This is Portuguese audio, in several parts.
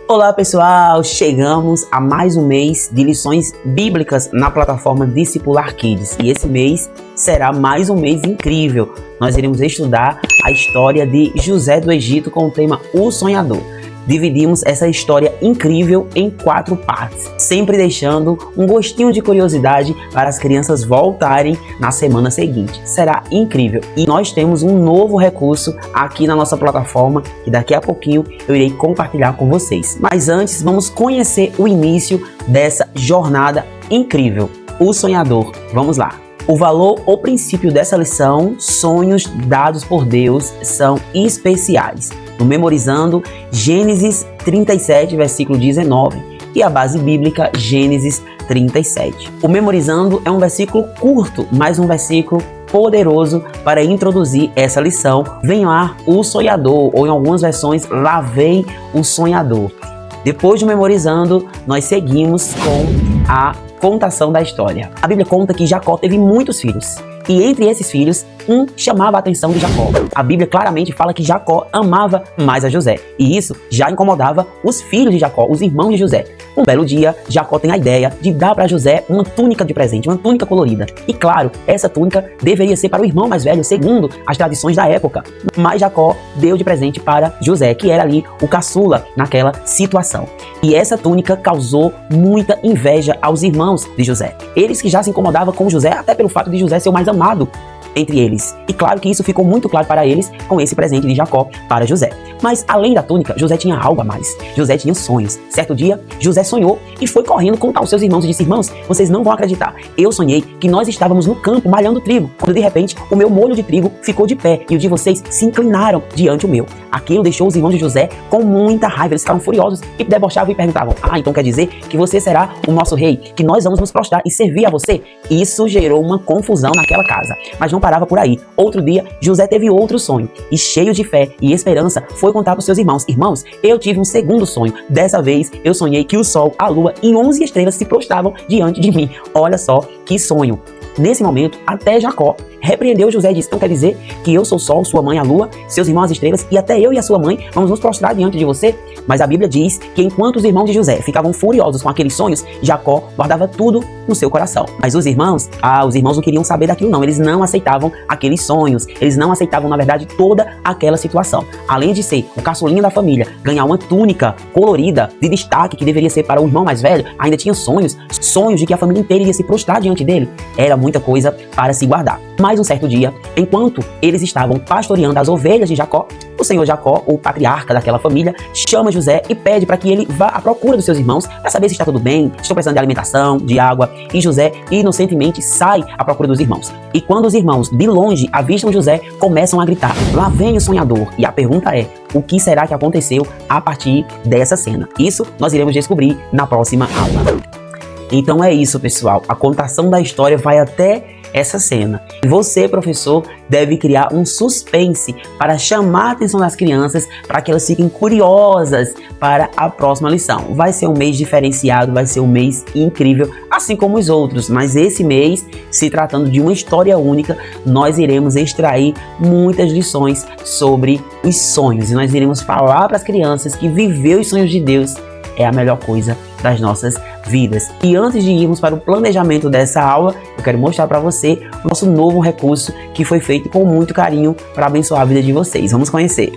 Olá pessoal, chegamos a mais um mês de lições bíblicas na plataforma Discipular Kids e esse mês será mais um mês incrível. Nós iremos estudar a história de José do Egito com o tema O Sonhador. Dividimos essa história incrível em 4 partes, sempre deixando um gostinho de curiosidade para as crianças voltarem na semana seguinte. Será incrível! E nós temos um novo recurso aqui na nossa plataforma que daqui a pouquinho eu irei compartilhar com vocês. Mas antes, vamos conhecer o início dessa jornada incrível, o sonhador. Vamos lá! O valor ou princípio dessa lição, sonhos dados por Deus, são especiais. No Memorizando, Gênesis 37, versículo 19, e a base bíblica, Gênesis 37. O Memorizando é um versículo curto, mas um versículo poderoso para introduzir essa lição. Vem lá o sonhador, ou em algumas versões, lá vem o sonhador. Depois de Memorizando, nós seguimos com a contação da história. A Bíblia conta que Jacó teve muitos filhos. E entre esses filhos, um chamava a atenção de Jacó. A Bíblia claramente fala que Jacó amava mais a José. E isso já incomodava os filhos de Jacó, os irmãos de José. Um belo dia, Jacó tem a ideia de dar para José uma túnica de presente, uma túnica colorida. E claro, essa túnica deveria ser para o irmão mais velho, segundo as tradições da época. Mas Jacó deu de presente para José, que era ali o caçula naquela situação. E essa túnica causou muita inveja aos irmãos de José. Eles que já se incomodavam com José, até pelo fato de José ser o mais amado entre eles. E claro que isso ficou muito claro para eles com esse presente de Jacó para José. Mas além da túnica, José tinha algo a mais. José tinha sonhos. Certo dia, José sonhou e foi correndo contar aos seus irmãos e disse: irmãos, vocês não vão acreditar. Eu sonhei que nós estávamos no campo malhando trigo, quando de repente o meu molho de trigo ficou de pé e o de vocês se inclinaram diante o meu. Aquilo deixou os irmãos de José com muita raiva. Eles ficaram furiosos e debochavam e perguntavam: então quer dizer que você será o nosso rei, que nós vamos nos prostrar e servir a você? Isso gerou uma confusão naquela casa. Mas não parava por aí. Outro dia, José teve outro sonho e, cheio de fé e esperança, foi contar para os seus irmãos: irmãos, eu tive um segundo sonho. Dessa vez, eu sonhei que o sol, a lua e 11 estrelas se prostravam diante de mim. Olha só que sonho! Nesse momento, até Jacó repreendeu José e disse: então quer dizer que eu sou o sol, sua mãe a lua, seus irmãos as estrelas, e até eu e a sua mãe vamos nos prostrar diante de você? Mas a Bíblia diz que enquanto os irmãos de José ficavam furiosos com aqueles sonhos, Jacó guardava tudo no seu coração. Mas os irmãos não queriam saber daquilo não, eles não aceitavam aqueles sonhos, eles não aceitavam na verdade toda aquela situação. Além de ser o caçulinha da família, ganhar uma túnica colorida de destaque que deveria ser para o irmão mais velho, ainda tinha sonhos de que a família inteira iria se prostrar diante dele. Era muita coisa para se guardar. Mas um certo dia, enquanto eles estavam pastoreando as ovelhas de Jacó, o senhor Jacó, o patriarca daquela família, chama José e pede para que ele vá à procura dos seus irmãos para saber se está tudo bem, estão precisando de alimentação, de água. E José inocentemente sai à procura dos irmãos. E quando os irmãos de longe avistam José, começam a gritar: lá vem o sonhador. E a pergunta é: o que será que aconteceu a partir dessa cena? Isso nós iremos descobrir na próxima aula. Então é isso, pessoal. A contação da história vai até essa cena. E você, professor, deve criar um suspense para chamar a atenção das crianças, para que elas fiquem curiosas para a próxima lição. Vai ser um mês diferenciado, vai ser um mês incrível, assim como os outros. Mas esse mês, se tratando de uma história única, nós iremos extrair muitas lições sobre os sonhos. E nós iremos falar para as crianças que viver os sonhos de Deus é a melhor coisa das nossas vidas. E antes de irmos para o planejamento dessa aula, eu quero mostrar para você o nosso novo recurso que foi feito com muito carinho para abençoar a vida de vocês. Vamos conhecer.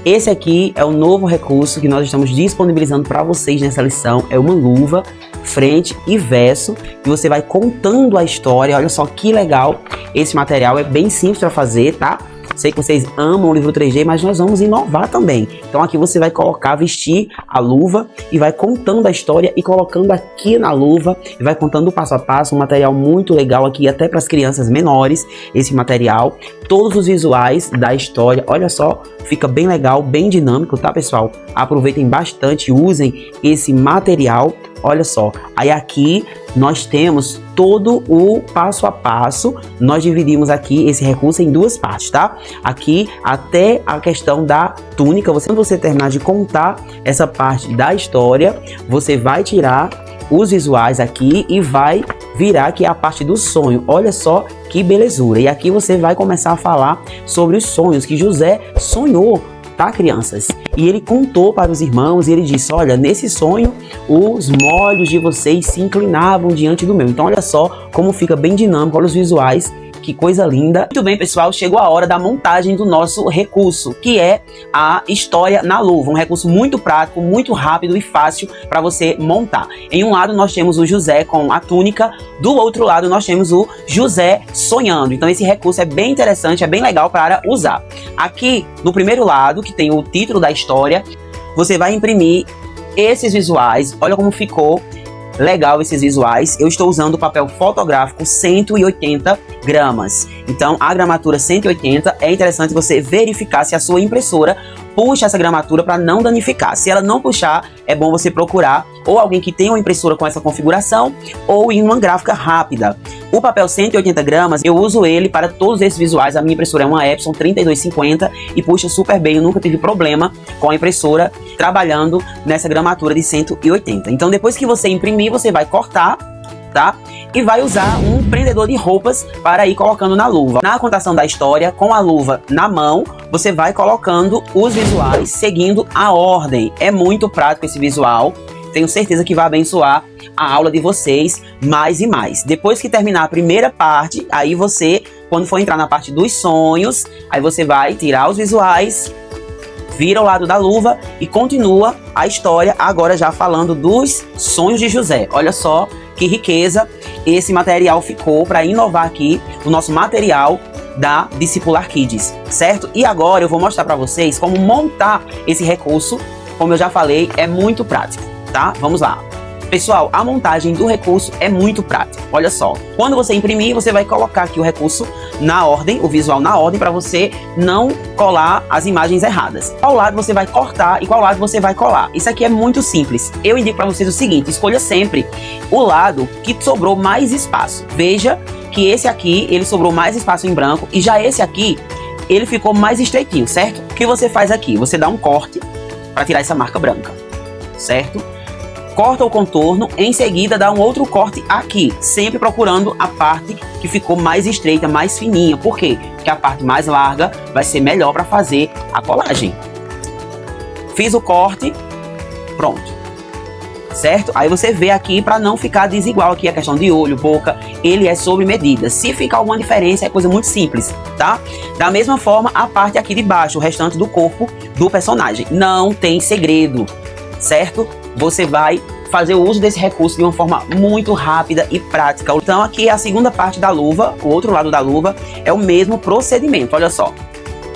Esse aqui é o novo recurso que nós estamos disponibilizando para vocês nessa lição. É uma luva, frente e verso, e você vai contando a história. Olha só que legal. Esse material é bem simples para fazer, tá? Sei que vocês amam o livro 3D, mas nós vamos inovar também. Então aqui você vai vestir a luva e vai contando a história e colocando aqui na luva e vai contando o passo a passo. Um material muito legal aqui até para as crianças menores, esse material. Todos os visuais da história, olha só, fica bem legal, bem dinâmico, tá, pessoal? Aproveitem bastante, usem esse material. Olha só, aí aqui nós temos todo o passo a passo. Nós dividimos aqui esse recurso em 2 partes, tá? Aqui até a questão da túnica. Quando você terminar de contar essa parte da história, você vai tirar os visuais aqui e vai virar aqui a parte do sonho. Olha só que belezura. E aqui você vai começar a falar sobre os sonhos que José sonhou tá, crianças? E ele contou para os irmãos e ele disse, olha, nesse sonho os molhos de vocês se inclinavam diante do meu. Então olha só como fica bem dinâmico, olha os visuais. Que coisa linda. Muito bem, pessoal, chegou a hora da montagem do nosso recurso, que é a história na luva. Um recurso muito prático, muito rápido e fácil para você montar. Em um lado nós temos o José com a túnica, do outro lado nós temos o José sonhando. Então esse recurso é bem interessante, é bem legal para usar. Aqui no primeiro lado, que tem o título da história, você vai imprimir esses visuais. Olha como ficou legal esses visuais. Eu estou usando o papel fotográfico 180 gramas. Então a gramatura 180 é interessante você verificar se a sua impressora puxa essa gramatura para não danificar. Se ela não puxar, é bom você procurar ou alguém que tenha uma impressora com essa configuração ou em uma gráfica rápida. O papel 180 gramas, eu uso ele para todos esses visuais. A minha impressora é uma Epson 3250 e puxa super bem. Eu nunca tive problema com a impressora trabalhando nessa gramatura de 180. Então depois que você imprimir, você vai cortar, tá? E vai usar um prendedor de roupas para ir colocando na luva. Na contação da história, com a luva na mão, você vai colocando os visuais seguindo a ordem. É muito prático esse visual. Tenho certeza que vai abençoar a aula de vocês mais e mais. Depois que terminar a primeira parte, aí você, quando for entrar na parte dos sonhos, aí você vai tirar os visuais, vira ao lado da luva e continua a história, agora já falando dos sonhos de José. Olha só que riqueza esse material ficou para inovar aqui o nosso material da Discipular Kids, certo? E agora eu vou mostrar para vocês como montar esse recurso. Como eu já falei, é muito prático, tá? Vamos lá. Pessoal, a montagem do recurso é muito prática. Olha só, quando você imprimir, você vai colocar aqui o recurso na ordem, o visual na ordem, para você não colar as imagens erradas. Qual lado você vai cortar e qual lado você vai colar? Isso aqui é muito simples. Eu indico para vocês o seguinte, escolha sempre o lado que sobrou mais espaço. Veja que esse aqui, ele sobrou mais espaço em branco e já esse aqui, ele ficou mais estreitinho, certo? O que você faz aqui? Você dá um corte para tirar essa marca branca, certo? Corta o contorno, em seguida dá um outro corte aqui, sempre procurando a parte que ficou mais estreita, mais fininha. Por quê? Porque a parte mais larga vai ser melhor para fazer a colagem. Fiz o corte, pronto. Certo? Aí você vê aqui para não ficar desigual aqui a questão de olho, boca, ele é sobre medida. Se ficar alguma diferença é coisa muito simples, tá? Da mesma forma a parte aqui de baixo, o restante do corpo do personagem. Não tem segredo, certo? Você vai fazer o uso desse recurso de uma forma muito rápida e prática. Então aqui é a segunda parte da luva, o outro lado da luva é o mesmo procedimento, olha só.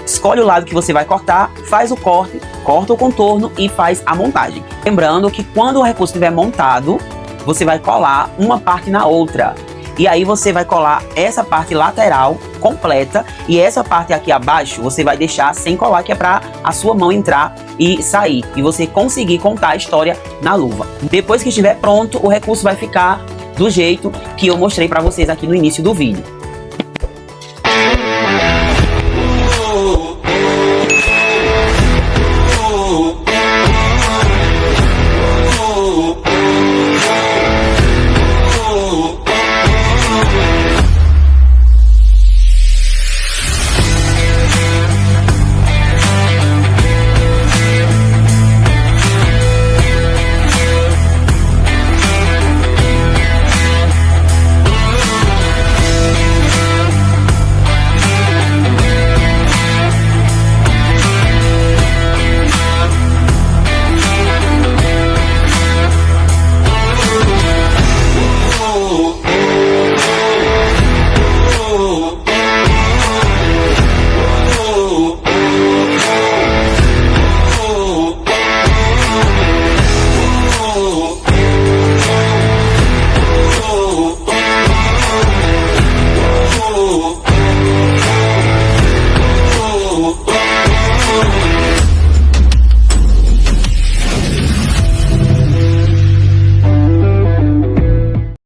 Escolhe o lado que você vai cortar, faz o corte, corta o contorno e faz a montagem. Lembrando que quando o recurso estiver montado, você vai colar uma parte na outra. E aí você vai colar essa parte lateral completa e essa parte aqui abaixo você vai deixar sem colar, que é para a sua mão entrar e sair e você conseguir contar a história na luva. Depois que estiver pronto, o recurso vai ficar do jeito que eu mostrei para vocês aqui no início do vídeo.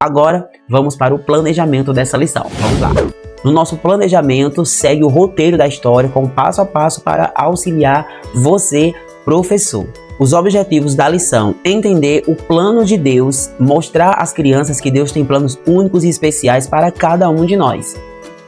Agora, vamos para o planejamento dessa lição. Vamos lá. No nosso planejamento, segue o roteiro da história com passo a passo para auxiliar você, professor. Os objetivos da lição: entender o plano de Deus, mostrar às crianças que Deus tem planos únicos e especiais para cada um de nós.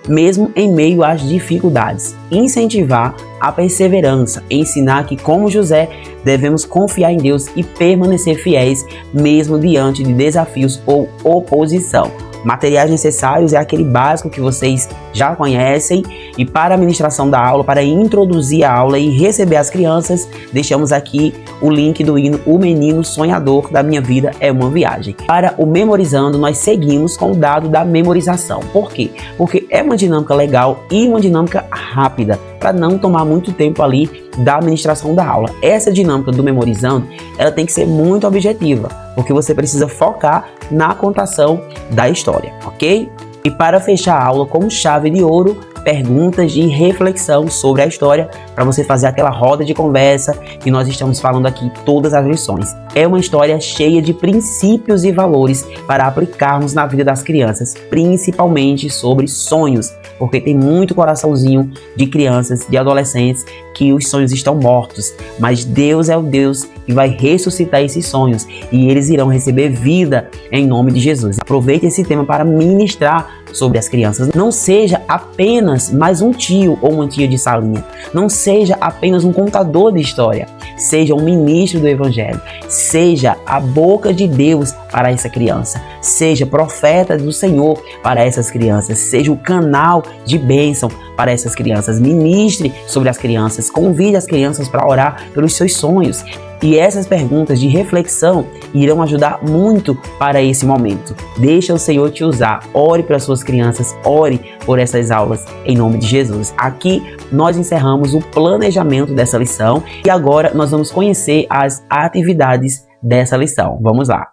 mesmo em meio às dificuldades. Incentivar a perseverança, ensinar que, como José, devemos confiar em Deus e permanecer fiéis mesmo diante de desafios ou oposição. Materiais necessários é aquele básico que vocês já conhecem, e para a ministração da aula, para introduzir a aula e receber as crianças, deixamos aqui o link do hino O Menino Sonhador da Minha Vida é uma Viagem. Para o Memorizando, nós seguimos com o dado da memorização. Por quê? Porque é uma dinâmica legal e uma dinâmica rápida, para não tomar muito tempo ali da administração da aula. Essa dinâmica do Memorizando, ela tem que ser muito objetiva, porque você precisa focar na contação da história, ok? E para fechar a aula com chave de ouro, perguntas de reflexão sobre a história, para você fazer aquela roda de conversa que nós estamos falando aqui todas as lições. É uma história cheia de princípios e valores para aplicarmos na vida das crianças, principalmente sobre sonhos, porque tem muito coraçãozinho de crianças, de adolescentes, que os sonhos estão mortos, mas Deus é o Deus que vai ressuscitar esses sonhos e eles irão receber vida em nome de Jesus. Aproveite esse tema para ministrar sobre as crianças. Não seja apenas mais um tio ou uma tia de salinha. Não seja apenas um contador de história. Seja um ministro do Evangelho. Seja a boca de Deus para essa criança. Seja profeta do Senhor para essas crianças. Seja o canal de bênção para essas crianças. Ministre sobre as crianças. Convide as crianças para orar pelos seus sonhos. E essas perguntas de reflexão irão ajudar muito para esse momento. Deixa o Senhor te usar. Ore para suas crianças, ore por essas aulas em nome de Jesus. Aqui nós encerramos o planejamento dessa lição e agora nós vamos conhecer as atividades dessa lição. Vamos lá.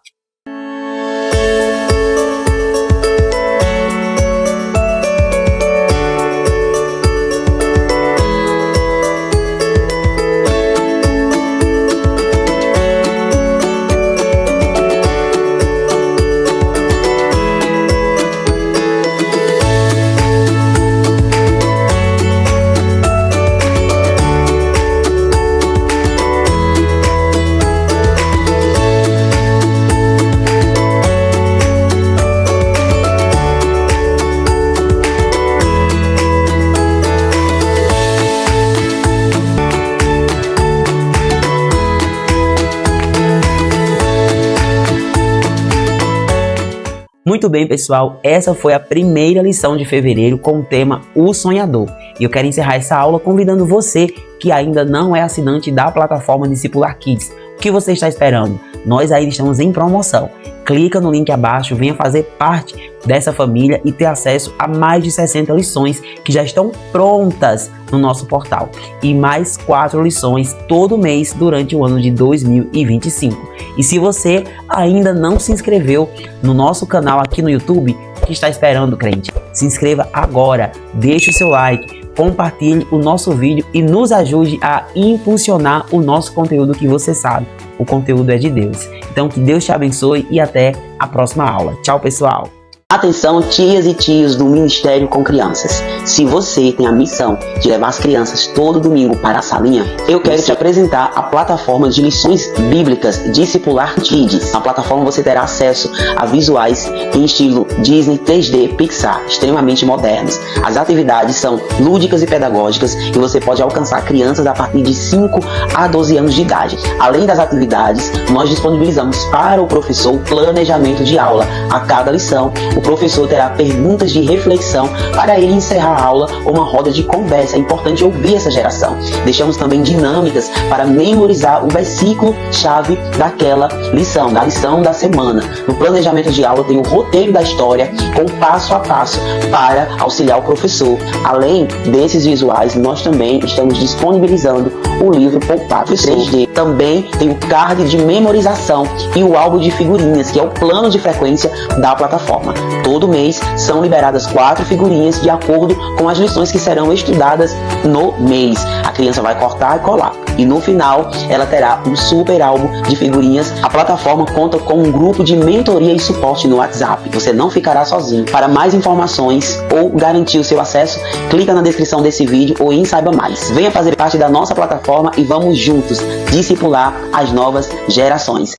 Muito bem, pessoal, essa foi a primeira lição de fevereiro com o tema O Sonhador. E eu quero encerrar essa aula convidando você que ainda não é assinante da plataforma Discipular Kids. O que você está esperando? Nós ainda estamos em promoção. Clica no link abaixo, venha fazer parte dessa família e ter acesso a mais de 60 lições que já estão prontas no nosso portal. E mais 4 lições todo mês durante o ano de 2025. E se você ainda não se inscreveu no nosso canal aqui no YouTube, o que está esperando, crente? Se inscreva agora, deixe o seu like, compartilhe o nosso vídeo e nos ajude a impulsionar o nosso conteúdo, que você sabe, o conteúdo é de Deus. Então que Deus te abençoe e até a próxima aula. Tchau, pessoal! Atenção, tias e tios do Ministério com Crianças. Se você tem a missão de levar as crianças todo domingo para a salinha, eu quero te apresentar a plataforma de lições bíblicas Discipular Kids. Na plataforma você terá acesso a visuais em estilo Disney, 3D, Pixar, extremamente modernos. As atividades são lúdicas e pedagógicas e você pode alcançar crianças a partir de 5 a 12 anos de idade. Além das atividades, nós disponibilizamos para o professor o planejamento de aula. A cada lição, o professor terá perguntas de reflexão para ele encerrar a aula ou uma roda de conversa. É importante ouvir essa geração. Deixamos também dinâmicas para memorizar o versículo-chave daquela lição, da lição da semana. No planejamento de aula tem o roteiro da história com passo a passo para auxiliar o professor. Além desses visuais, nós também estamos disponibilizando o livro Poupado 3D. Também tem o card de memorização e o álbum de figurinhas, que é o plano de frequência da plataforma. Todo mês são liberadas 4 figurinhas de acordo com as lições que serão estudadas no mês. A criança vai cortar e colar. E no final, ela terá um super álbum de figurinhas. A plataforma conta com um grupo de mentoria e suporte no WhatsApp. Você não ficará sozinho. Para mais informações ou garantir o seu acesso, clica na descrição desse vídeo ou em Saiba Mais. Venha fazer parte da nossa plataforma e vamos juntos discipular as novas gerações.